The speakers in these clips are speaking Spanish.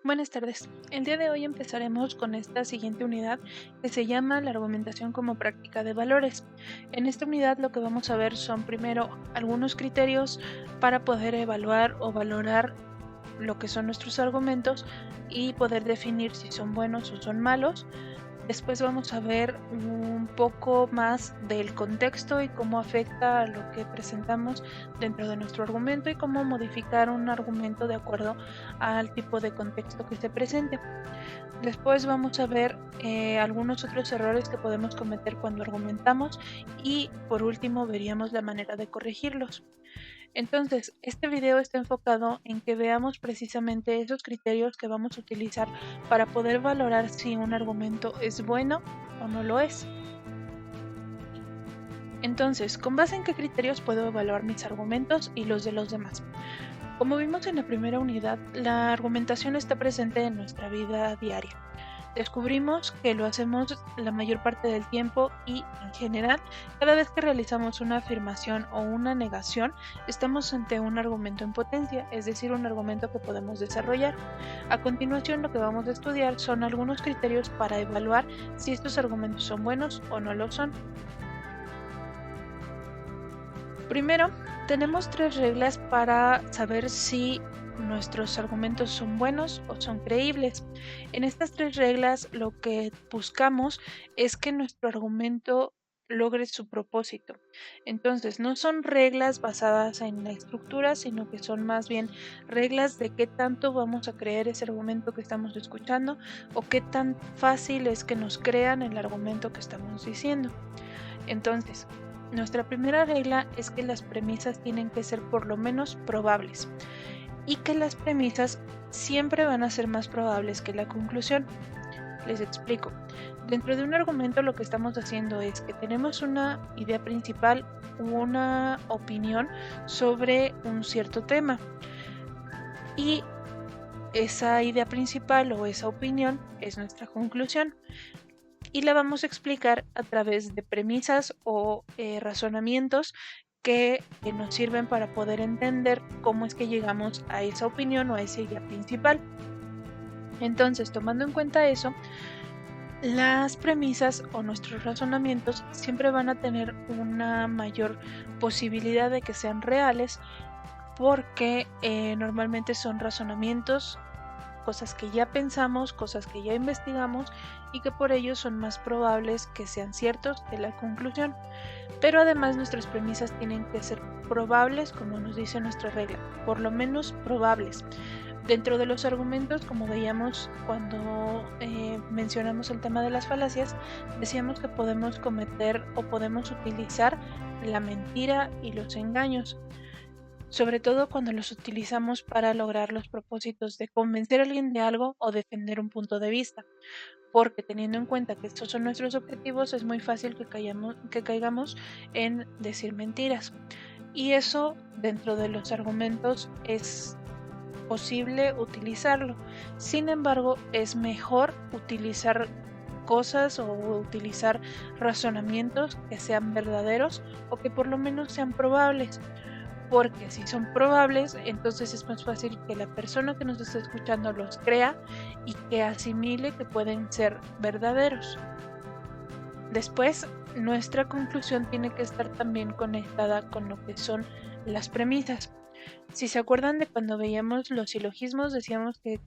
Buenas tardes. El día de hoy empezaremos con esta siguiente unidad que se llama la argumentación como práctica de valores. En esta unidad lo que vamos a ver son primero algunos criterios para poder evaluar o valorar lo que son nuestros argumentos y poder definir si son buenos o son malos. Después vamos a ver un poco más del contexto y cómo afecta a lo que presentamos dentro de nuestro argumento y cómo modificar un argumento de acuerdo al tipo de contexto que se presente. Después vamos a ver algunos otros errores que podemos cometer cuando argumentamos y por último veríamos la manera de corregirlos. Entonces, este video está enfocado en que veamos precisamente esos criterios que vamos a utilizar para poder valorar si un argumento es bueno o no lo es. Entonces, ¿con base en qué criterios puedo evaluar mis argumentos y los de los demás? Como vimos en la primera unidad, la argumentación está presente en nuestra vida diaria. Descubrimos que lo hacemos la mayor parte del tiempo y, en general, cada vez que realizamos una afirmación o una negación, estamos ante un argumento en potencia, es decir, un argumento que podemos desarrollar. A continuación, lo que vamos a estudiar son algunos criterios para evaluar si estos argumentos son buenos o no lo son. Primero, tenemos 3 reglas para saber si nuestros argumentos son buenos o son creíbles. En estas 3 reglas lo que buscamos es que nuestro argumento logre su propósito. Entonces, no son reglas basadas en la estructura, sino que son más bien reglas de qué tanto vamos a creer ese argumento que estamos escuchando o qué tan fácil es que nos crean el argumento que estamos diciendo. Entonces, nuestra primera regla es que las premisas tienen que ser por lo menos probables y que las premisas siempre van a ser más probables que la conclusión. Les explico. Dentro de un argumento lo que estamos haciendo es que tenemos una idea principal u una opinión sobre un cierto tema y esa idea principal o esa opinión es nuestra conclusión. Y la vamos a explicar a través de premisas o razonamientos que nos sirven para poder entender cómo es que llegamos a esa opinión o a esa idea principal. Entonces, tomando en cuenta eso, las premisas o nuestros razonamientos siempre van a tener una mayor posibilidad de que sean reales porque normalmente son razonamientos, cosas que ya pensamos, cosas que ya investigamos y que por ello son más probables que sean ciertos que la conclusión. Pero además nuestras premisas tienen que ser probables, como nos dice nuestra regla, por lo menos probables. Dentro de los argumentos, como veíamos cuando mencionamos el tema de las falacias, decíamos que podemos cometer o podemos utilizar la mentira y los engaños, sobre todo cuando los utilizamos para lograr los propósitos de convencer a alguien de algo o defender un punto de vista, porque teniendo en cuenta que estos son nuestros objetivos es muy fácil que caigamos en decir mentiras. Y eso dentro de los argumentos es posible utilizarlo. Sin embargo, es mejor utilizar cosas o utilizar razonamientos que sean verdaderos o que por lo menos sean probables, porque si son probables, entonces es más fácil que la persona que nos está escuchando los crea y que asimile que pueden ser verdaderos. Después, nuestra conclusión tiene que estar también conectada con lo que son las premisas. Si se acuerdan de cuando veíamos los silogismos, decíamos que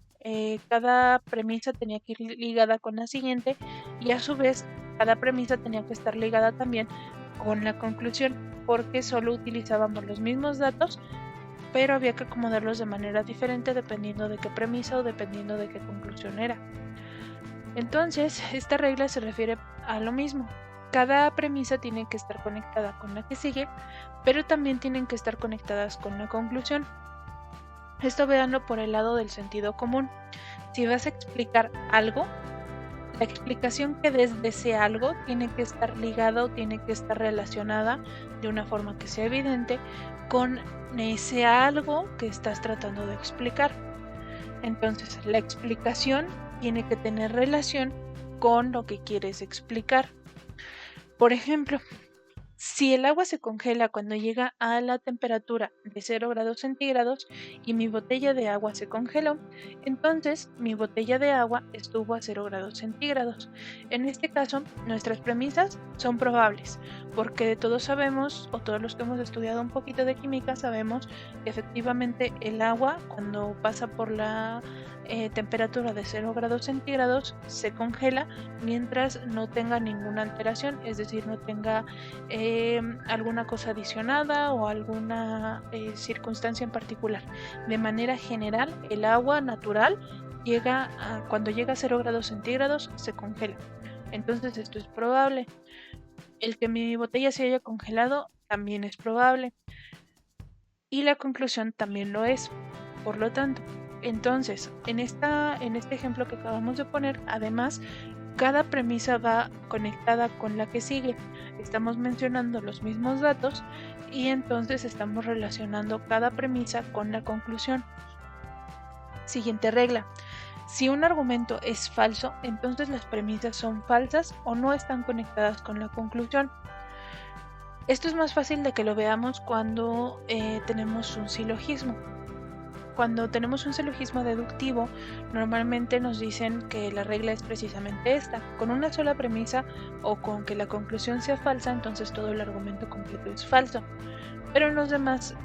cada premisa tenía que ir ligada con la siguiente y a su vez cada premisa tenía que estar ligada también con la conclusión, porque solo utilizábamos los mismos datos, pero había que acomodarlos de manera diferente dependiendo de qué premisa o dependiendo de qué conclusión era. Entonces, esta regla se refiere a lo mismo. Cada premisa tiene que estar conectada con la que sigue, pero también tienen que estar conectadas con la conclusión. Esto véanlo por el lado del sentido común. Si vas a explicar algo, la explicación que des de ese algo tiene que estar ligada o tiene que estar relacionada de una forma que sea evidente con ese algo que estás tratando de explicar. Entonces, la explicación tiene que tener relación con lo que quieres explicar. Por ejemplo, Si el agua se congela cuando llega a la temperatura de 0 grados centígrados y mi botella de agua se congeló, entonces mi botella de agua estuvo a 0 grados centígrados. En este caso, nuestras premisas son probables, porque todos sabemos, o todos los que hemos estudiado un poquito de química, sabemos que efectivamente el agua, cuando pasa por la temperatura de 0 grados centígrados, se congela mientras no tenga ninguna alteración, es decir, no tenga alguna cosa adicionada o alguna circunstancia en particular. De manera general, el agua natural cuando llega a 0 grados centígrados se congela. Entonces esto es probable. El que mi botella se haya congelado también es probable. Y la conclusión también lo es. Por lo tanto, entonces, en este ejemplo que acabamos de poner, además, cada premisa va conectada con la que sigue. Estamos mencionando los mismos datos y entonces estamos relacionando cada premisa con la conclusión. Siguiente regla. Si un argumento es falso, entonces las premisas son falsas o no están conectadas con la conclusión. Esto es más fácil de que lo veamos cuando tenemos un silogismo. Cuando tenemos un silogismo deductivo, normalmente nos dicen que la regla es precisamente esta. Con una sola premisa o con que la conclusión sea falsa, entonces todo el argumento completo es falso. Pero en los demás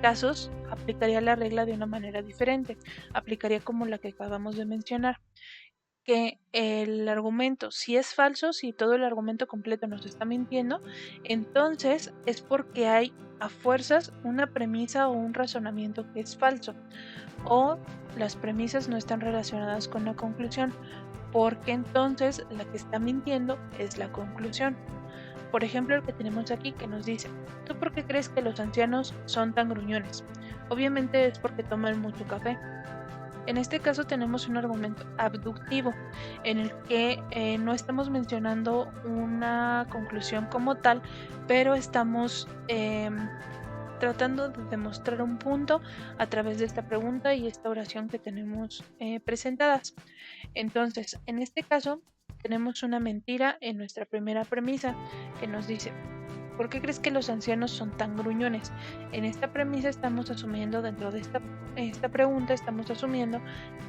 casos aplicaría la regla de una manera diferente. Aplicaría como la que acabamos de mencionar, que el argumento, si es falso, si todo el argumento completo nos está mintiendo, entonces es porque hay a fuerzas una premisa o un razonamiento que es falso, o las premisas no están relacionadas con la conclusión, porque entonces la que está mintiendo es la conclusión. Por ejemplo, el que tenemos aquí que nos dice: ¿tú por qué crees que los ancianos son tan gruñones? Obviamente es porque toman mucho café. En este caso tenemos un argumento abductivo en el que no estamos mencionando una conclusión como tal, pero estamos tratando de demostrar un punto a través de esta pregunta y esta oración que tenemos presentadas. Entonces, en este caso tenemos una mentira en nuestra primera premisa que nos dice: ¿por qué crees que los ancianos son tan gruñones? En esta premisa estamos asumiendo, dentro de esta pregunta, estamos asumiendo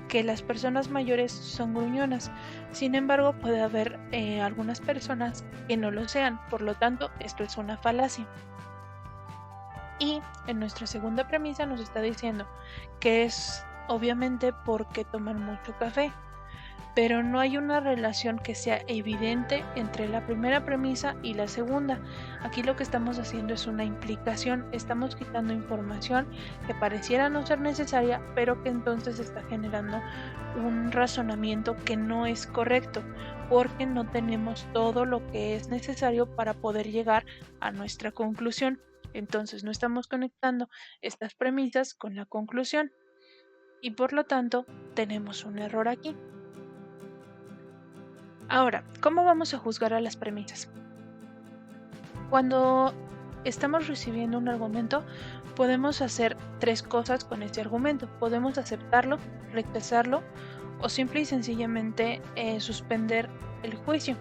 que las personas mayores son gruñonas. Sin embargo, puede haber algunas personas que no lo sean. Por lo tanto, esto es una falacia. Y en nuestra segunda premisa nos está diciendo que es obviamente porque toman mucho café. Pero no hay una relación que sea evidente entre la primera premisa y la segunda. Aquí lo que estamos haciendo es una implicación, estamos quitando información que pareciera no ser necesaria, pero que entonces está generando un razonamiento que no es correcto, porque no tenemos todo lo que es necesario para poder llegar a nuestra conclusión. Entonces no estamos conectando estas premisas con la conclusión y por lo tanto tenemos un error aquí. Ahora, ¿cómo vamos a juzgar a las premisas? Cuando estamos recibiendo un argumento, podemos hacer tres cosas con ese argumento. Podemos aceptarlo, rechazarlo o simple y sencillamente suspender el juicio.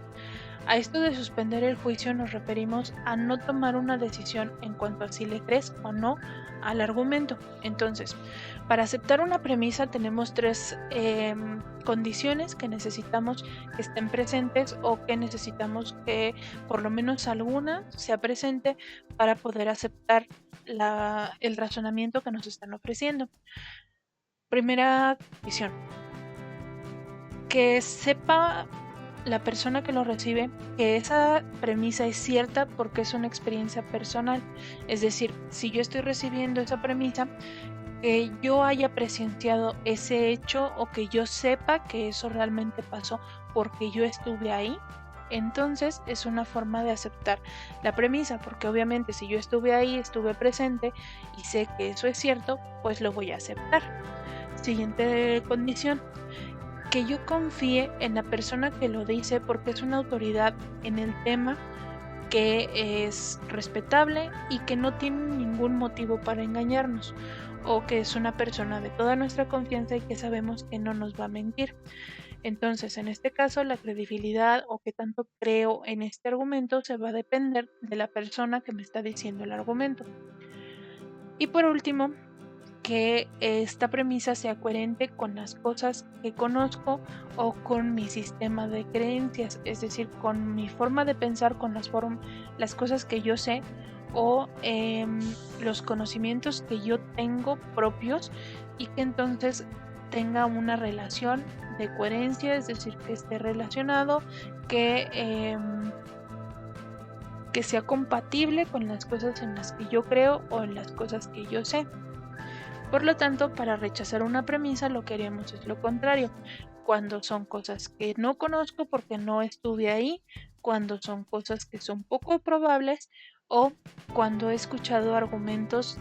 A esto de suspender el juicio nos referimos a no tomar una decisión en cuanto a si le crees o no al argumento. Entonces, para aceptar una premisa tenemos tres condiciones que necesitamos que estén presentes o que necesitamos que por lo menos alguna sea presente para poder aceptar el razonamiento que nos están ofreciendo. Primera condición: que sepa la persona que lo recibe que esa premisa es cierta porque es una experiencia personal. Es decir, si yo estoy recibiendo esa premisa, que yo haya presenciado ese hecho o que yo sepa que eso realmente pasó porque yo estuve ahí, entonces es una forma de aceptar la premisa, porque obviamente si yo estuve ahí, estuve presente y sé que eso es cierto, pues lo voy a aceptar. Siguiente condición: que yo confíe en la persona que lo dice porque es una autoridad en el tema, que es respetable y que no tiene ningún motivo para engañarnos. o que es una persona de toda nuestra confianza y que sabemos que no nos va a mentir. Entonces, en este caso, la credibilidad o qué tanto creo en este argumento se va a depender de la persona que me está diciendo el argumento. Y por último, que esta premisa sea coherente con las cosas que conozco o con mi sistema de creencias, es decir, con mi forma de pensar, con las cosas que yo sé o los conocimientos que yo tengo propios, y que entonces tenga una relación de coherencia, es decir, que esté relacionado, que sea compatible con las cosas en las que yo creo o en las cosas que yo sé. Por lo tanto, para rechazar una premisa lo que haríamos es lo contrario. Cuando son cosas que no conozco porque no estuve ahí, cuando son cosas que son poco probables o cuando he escuchado argumentos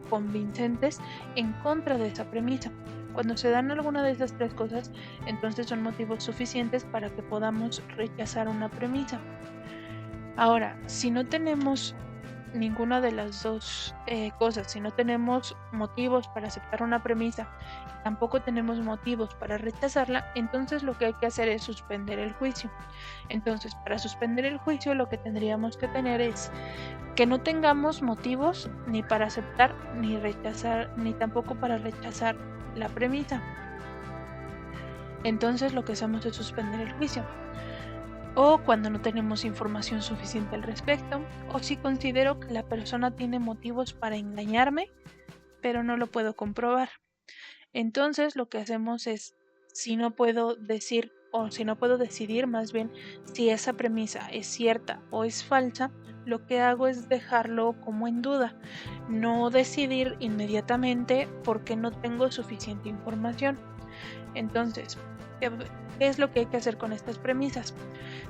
convincentes en contra de esa premisa. Cuando se dan alguna de esas tres cosas, entonces son motivos suficientes para que podamos rechazar una premisa. Ahora, si no tenemos ninguna de las dos cosas, si no tenemos motivos para aceptar una premisa, tampoco tenemos motivos para rechazarla, entonces lo que hay que hacer es suspender el juicio. Entonces, para suspender el juicio lo que tendríamos que tener es que no tengamos motivos ni para aceptar ni rechazar, ni tampoco para rechazar la premisa. Entonces lo que hacemos es suspender el juicio. O cuando no tenemos información suficiente al respecto, o si considero que la persona tiene motivos para engañarme, pero no lo puedo comprobar. Entonces lo que hacemos es, si no puedo decir, o si no puedo decidir más bien si esa premisa es cierta o es falsa, lo que hago es dejarlo como en duda, no decidir inmediatamente porque no tengo suficiente información. Entonces, ¿qué es lo que hay que hacer con estas premisas?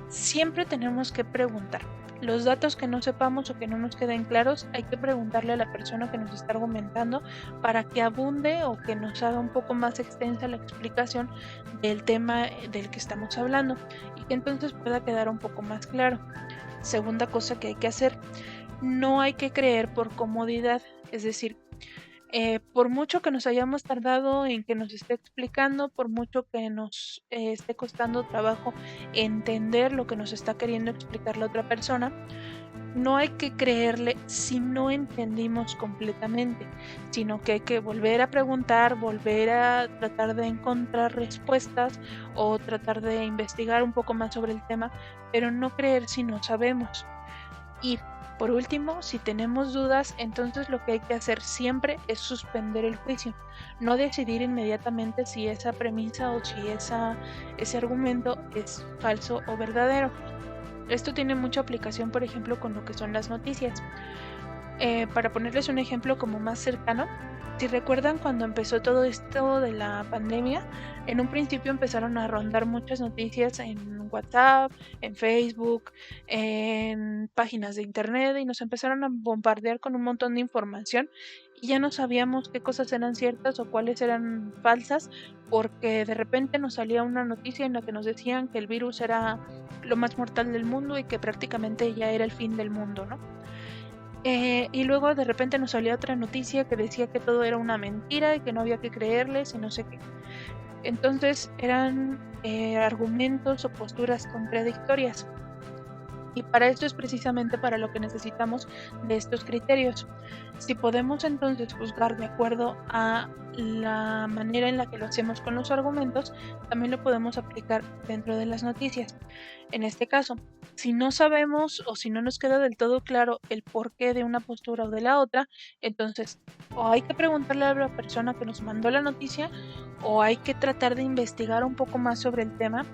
Siempre tenemos que preguntar. Los datos que no sepamos o que no nos queden claros, hay que preguntarle a la persona que nos está argumentando para que abunde o que nos haga un poco más extensa la explicación del tema del que estamos hablando y que entonces pueda quedar un poco más claro. Segunda cosa que hay que hacer, no hay que creer por comodidad, es decir, por mucho que nos hayamos tardado en que nos esté explicando, por mucho que nos esté costando trabajo entender lo que nos está queriendo explicar la otra persona, no hay que creerle si no entendimos completamente, sino que hay que volver a preguntar, volver a tratar de encontrar respuestas o tratar de investigar un poco más sobre el tema, pero no creer si no sabemos. Y por último, si tenemos dudas, entonces lo que hay que hacer siempre es suspender el juicio, no decidir inmediatamente si esa premisa o si ese argumento es falso o verdadero. Esto tiene mucha aplicación, por ejemplo, con lo que son las noticias. Para ponerles un ejemplo como más cercano, si recuerdan cuando empezó todo esto de la pandemia, en un principio empezaron a rondar muchas noticias en WhatsApp, en Facebook, en páginas de internet y nos empezaron a bombardear con un montón de información y ya no sabíamos qué cosas eran ciertas o cuáles eran falsas, porque de repente nos salía una noticia en la que nos decían que el virus era lo más mortal del mundo y que prácticamente ya era el fin del mundo, ¿no? Y luego de repente nos salía otra noticia que decía que todo era una mentira y que no había que creerles y no sé qué. Entonces eran argumentos o posturas contradictorias. Y para esto es precisamente para lo que necesitamos de estos criterios. Si podemos entonces juzgar de acuerdo a la manera en la que lo hacemos con los argumentos, también lo podemos aplicar dentro de las noticias. En este caso, si no sabemos o si no nos queda del todo claro el porqué de una postura o de la otra, entonces o hay que preguntarle a la persona que nos mandó la noticia o hay que tratar de investigar un poco más sobre el tema.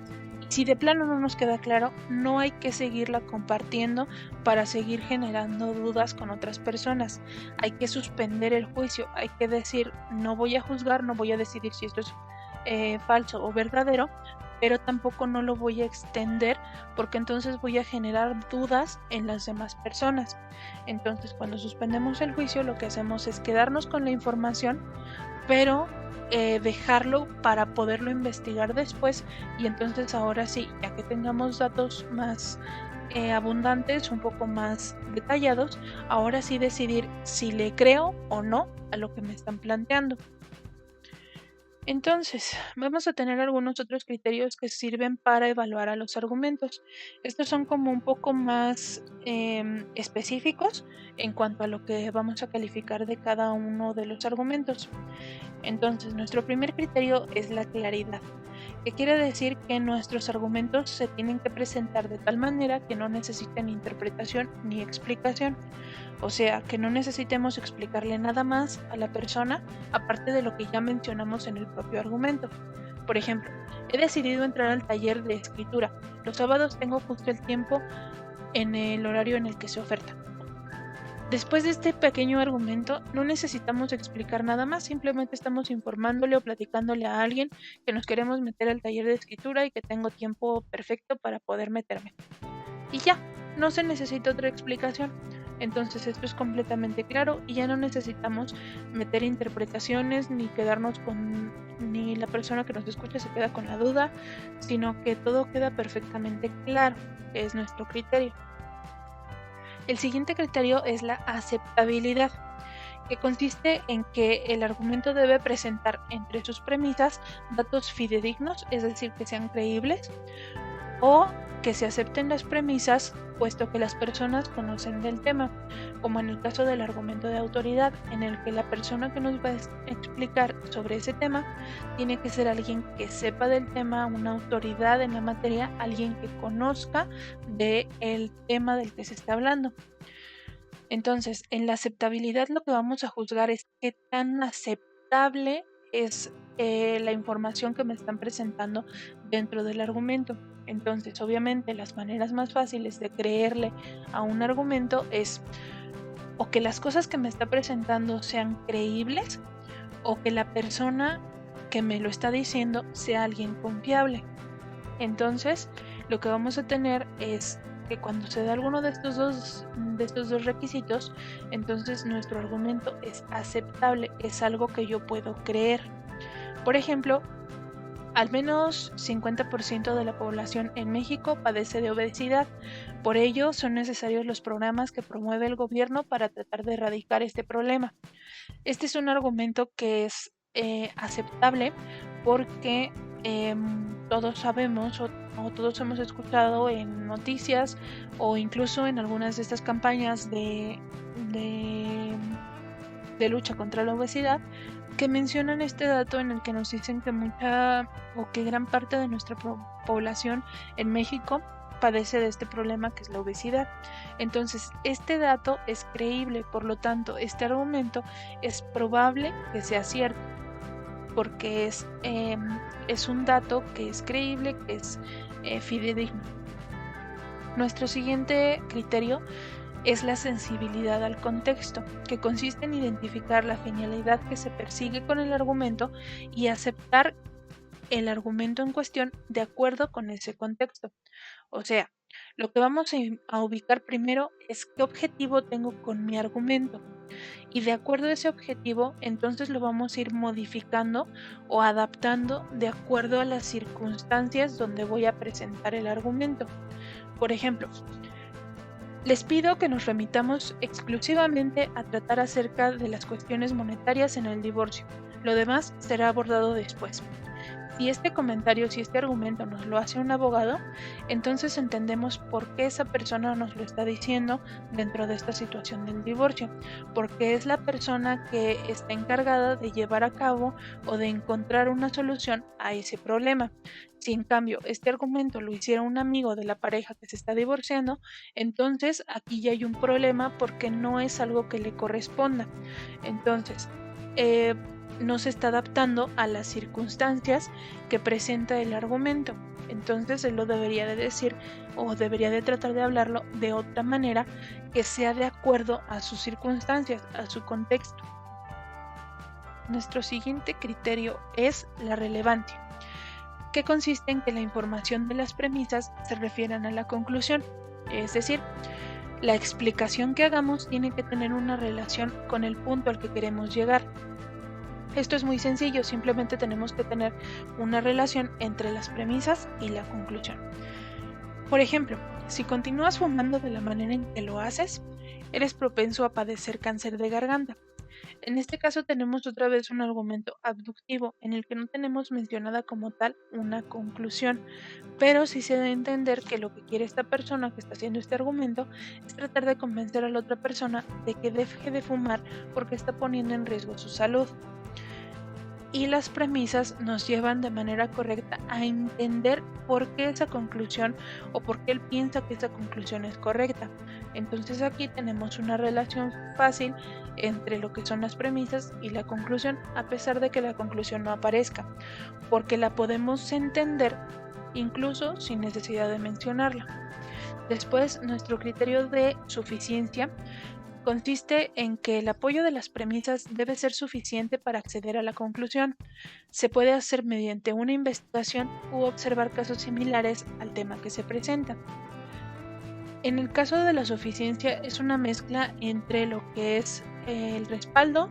Si de plano no nos queda claro, no hay que seguirla compartiendo para seguir generando dudas con otras personas. Hay que suspender el juicio, hay que decir, no voy a juzgar, no voy a decidir si esto es falso o verdadero, pero tampoco no lo voy a extender porque entonces voy a generar dudas en las demás personas. Entonces, cuando suspendemos el juicio, lo que hacemos es quedarnos con la información, pero dejarlo para poderlo investigar después y entonces ahora sí, ya que tengamos datos más abundantes, un poco más detallados, ahora sí decidir si le creo o no a lo que me están planteando. Entonces, vamos a tener algunos otros criterios que sirven para evaluar a los argumentos. Estos son como un poco más específicos en cuanto a lo que vamos a calificar de cada uno de los argumentos. Entonces, nuestro primer criterio es la claridad, que quiere decir que nuestros argumentos se tienen que presentar de tal manera que no necesiten interpretación ni explicación. O sea, que no necesitemos explicarle nada más a la persona aparte de lo que ya mencionamos en el propio argumento. Por ejemplo, he decidido entrar al taller de escritura. Los sábados tengo justo el tiempo en el horario en el que se oferta. Después de este pequeño argumento, no necesitamos explicar nada más, simplemente estamos informándole o platicándole a alguien que nos queremos meter al taller de escritura y que tengo tiempo perfecto para poder meterme. Y ya, no se necesita otra explicación. Entonces esto es completamente claro y ya no necesitamos meter interpretaciones ni quedarnos ni la persona que nos escucha se queda con la duda, sino que todo queda perfectamente claro, que es nuestro criterio. El siguiente criterio es la aceptabilidad, que consiste en que el argumento debe presentar entre sus premisas datos fidedignos, es decir, que sean creíbles, o que se acepten las premisas puesto que las personas conocen del tema, como en el caso del argumento de autoridad, en el que la persona que nos va a explicar sobre ese tema tiene que ser alguien que sepa del tema, una autoridad en la materia, alguien que conozca del tema del que se está hablando. Entonces, en la aceptabilidad lo que vamos a juzgar es qué tan aceptable es la información que me están presentando dentro del argumento. Entonces, obviamente, las maneras más fáciles de creerle a un argumento es o que las cosas que me está presentando sean creíbles o que la persona que me lo está diciendo sea alguien confiable. Entonces, lo que vamos a tener es que cuando se da alguno de estos dos requisitos, entonces nuestro argumento es aceptable, es algo que yo puedo creer. Por ejemplo, al menos 50% de la población en México padece de obesidad. Por ello, son necesarios los programas que promueve el gobierno para tratar de erradicar este problema. Este es un argumento que es aceptable porque todos sabemos o todos hemos escuchado en noticias o incluso en algunas de estas campañas de lucha contra la obesidad que mencionan este dato en el que nos dicen que mucha o que gran parte de nuestra población en México padece de este problema que es la obesidad. Entonces, este dato es creíble, por lo tanto, este argumento es probable que sea cierto, porque es un dato que es creíble, que es fidedigno. Nuestro siguiente criterio es la sensibilidad al contexto, que consiste en identificar la finalidad que se persigue con el argumento y aceptar el argumento en cuestión de acuerdo con ese contexto. O sea, lo que vamos a ubicar primero es qué objetivo tengo con mi argumento. Y de acuerdo a ese objetivo, entonces lo vamos a ir modificando o adaptando de acuerdo a las circunstancias donde voy a presentar el argumento. Por ejemplo, les pido que nos remitamos exclusivamente a tratar acerca de las cuestiones monetarias en el divorcio. Lo demás será abordado después. Si este comentario, si este argumento nos lo hace un abogado, entonces entendemos por qué esa persona nos lo está diciendo dentro de esta situación del divorcio, porque es la persona que está encargada de llevar a cabo o de encontrar una solución a ese problema. Si en cambio este argumento lo hiciera un amigo de la pareja que se está divorciando, entonces aquí ya hay un problema porque no es algo que le corresponda. Entonces, no se está adaptando a las circunstancias que presenta el argumento. Entonces él lo debería de decir o debería de tratar de hablarlo de otra manera que sea de acuerdo a sus circunstancias, a su contexto. Nuestro siguiente criterio es la relevancia, que consiste en que la información de las premisas se refieran a la conclusión, es decir, la explicación que hagamos tiene que tener una relación con el punto al que queremos llegar. Esto es muy sencillo, simplemente tenemos que tener una relación entre las premisas y la conclusión. Por ejemplo, Si continúas fumando de la manera en que lo haces, eres propenso a padecer cáncer de garganta. En este caso tenemos otra vez un argumento abductivo en el que no tenemos mencionada como tal una conclusión, pero sí se debe entender que lo que quiere esta persona que está haciendo este argumento es tratar de convencer a la otra persona de que deje de fumar porque está poniendo en riesgo su salud. Y las premisas nos llevan de manera correcta a entender por qué esa conclusión o por qué él piensa que esa conclusión es correcta. Entonces aquí tenemos una relación fácil entre lo que son las premisas y la conclusión, a pesar de que la conclusión no aparezca, porque la podemos entender incluso sin necesidad de mencionarla. Después, nuestro criterio de suficiencia consiste en que el apoyo de las premisas debe ser suficiente para acceder a la conclusión. Se puede hacer mediante una investigación u observar casos similares al tema que se presenta. En el caso de la suficiencia es una mezcla entre lo que es el respaldo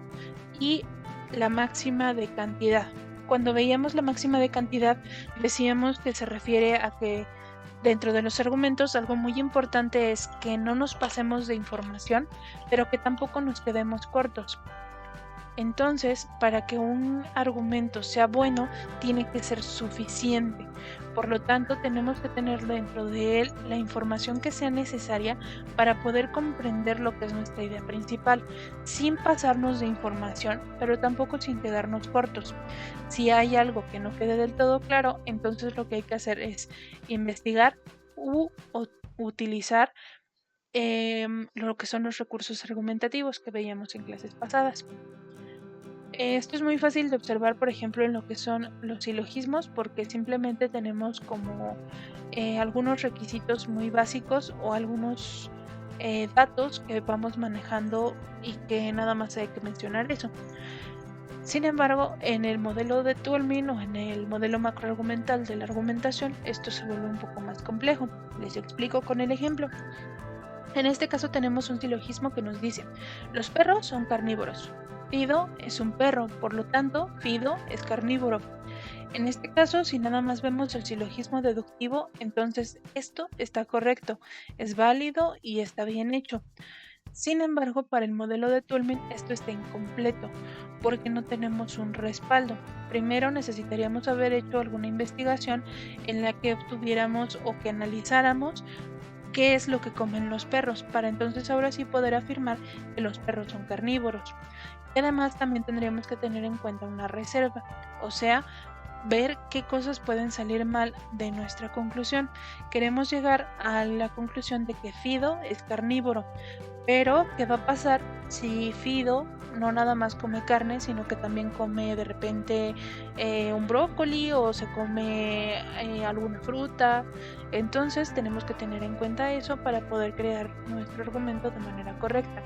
y la máxima de cantidad. Cuando veíamos la máxima de cantidad decíamos que se refiere a que dentro de los argumentos, algo muy importante es que no nos pasemos de información, pero que tampoco nos quedemos cortos. Entonces, para que un argumento sea bueno, tiene que ser suficiente. Por lo tanto, tenemos que tener dentro de él la información que sea necesaria para poder comprender lo que es nuestra idea principal, sin pasarnos de información, pero tampoco sin quedarnos cortos. Si hay algo que no quede del todo claro, entonces lo que hay que hacer es investigar u utilizar lo que son los recursos argumentativos que veíamos en clases pasadas. Esto es muy fácil de observar, por ejemplo, en lo que son los silogismos, porque simplemente tenemos como algunos requisitos muy básicos o algunos datos que vamos manejando y que nada más hay que mencionar eso. Sin embargo, en el modelo de Toulmin o en el modelo macroargumental de la argumentación, esto se vuelve un poco más complejo. Les explico con el ejemplo. En este caso tenemos un silogismo que nos dice: los perros son carnívoros. Fido es un perro, por lo tanto, Fido es carnívoro. En este caso, si nada más vemos el silogismo deductivo, entonces esto está correcto, es válido y está bien hecho. Sin embargo, para el modelo de Toulmin esto está incompleto, porque no tenemos un respaldo. Primero necesitaríamos haber hecho alguna investigación en la que obtuviéramos o que analizáramos qué es lo que comen los perros, para entonces ahora sí poder afirmar que los perros son carnívoros. Y además también tendríamos que tener en cuenta una reserva, o sea, ver qué cosas pueden salir mal de nuestra conclusión. Queremos llegar a la conclusión de que Fido es carnívoro, pero ¿qué va a pasar si Fido no nada más come carne, sino que también come de repente un brócoli o se come alguna fruta? Entonces tenemos que tener en cuenta eso para poder crear nuestro argumento de manera correcta.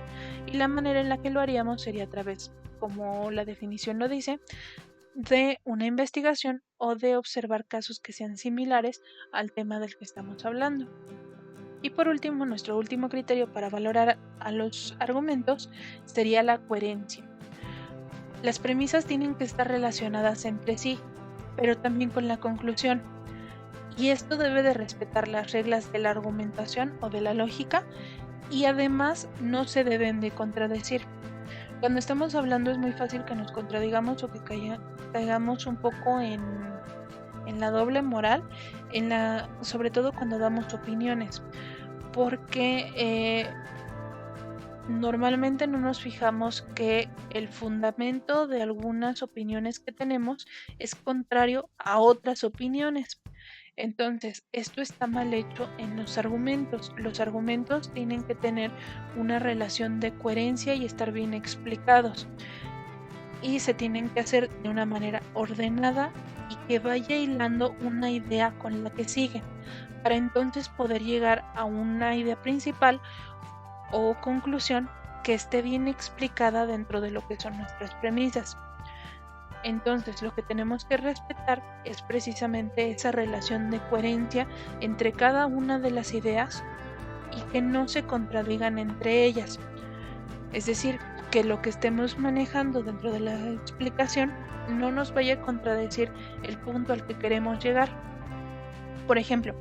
Y la manera en la que lo haríamos sería a través, como la definición lo dice, de una investigación o de observar casos que sean similares al tema del que estamos hablando. Y por último, nuestro último criterio para valorar a los argumentos sería la coherencia. Las premisas tienen que estar relacionadas entre sí, pero también con la conclusión. Y esto debe de respetar las reglas de la argumentación o de la lógica, y además no se deben de contradecir. Cuando estamos hablando es muy fácil que nos contradigamos o que caigamos un poco en la doble moral, sobre todo cuando damos opiniones, porque normalmente no nos fijamos que el fundamento de algunas opiniones que tenemos es contrario a otras opiniones. Entonces, esto está mal hecho en los argumentos. Los argumentos tienen que tener una relación de coherencia y estar bien explicados. Y se tienen que hacer de una manera ordenada y que vaya hilando una idea con la que sigue, para entonces poder llegar a una idea principal o conclusión que esté bien explicada dentro de lo que son nuestras premisas. Entonces lo que tenemos que respetar es precisamente esa relación de coherencia entre cada una de las ideas y que no se contradigan entre ellas. Es decir, que lo que estemos manejando dentro de la explicación no nos vaya a contradecir el punto al que queremos llegar. Por ejemplo,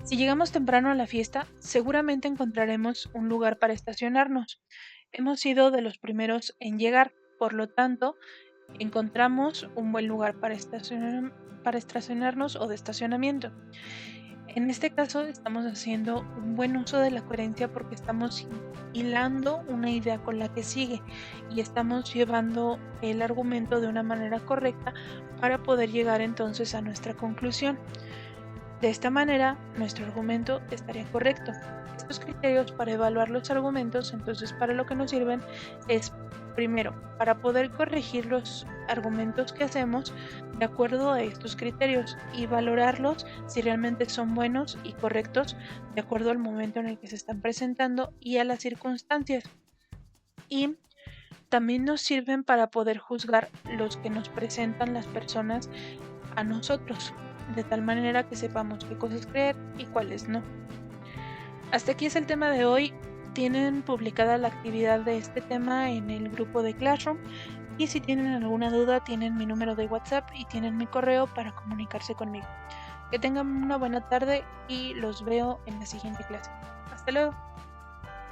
si llegamos temprano a la fiesta, seguramente encontraremos un lugar para estacionarnos. Hemos sido de los primeros en llegar, por lo tanto, encontramos un buen lugar para estacionarnos o de estacionamiento. En este caso, estamos haciendo un buen uso de la coherencia porque estamos hilando una idea con la que sigue y estamos llevando el argumento de una manera correcta para poder llegar entonces a nuestra conclusión. De esta manera, nuestro argumento estaría correcto. Estos criterios para evaluar los argumentos, entonces, para lo que nos sirven es, primero, para poder corregir los argumentos que hacemos de acuerdo a estos criterios y valorarlos si realmente son buenos y correctos de acuerdo al momento en el que se están presentando y a las circunstancias. Y también nos sirven para poder juzgar los que nos presentan las personas a nosotros, de tal manera que sepamos qué cosas creer y cuáles no. Hasta aquí es el tema de hoy. Tienen publicada la actividad de este tema en el grupo de Classroom y si tienen alguna duda tienen mi número de WhatsApp y tienen mi correo para comunicarse conmigo. Que tengan una buena tarde y los veo en la siguiente clase. Hasta luego.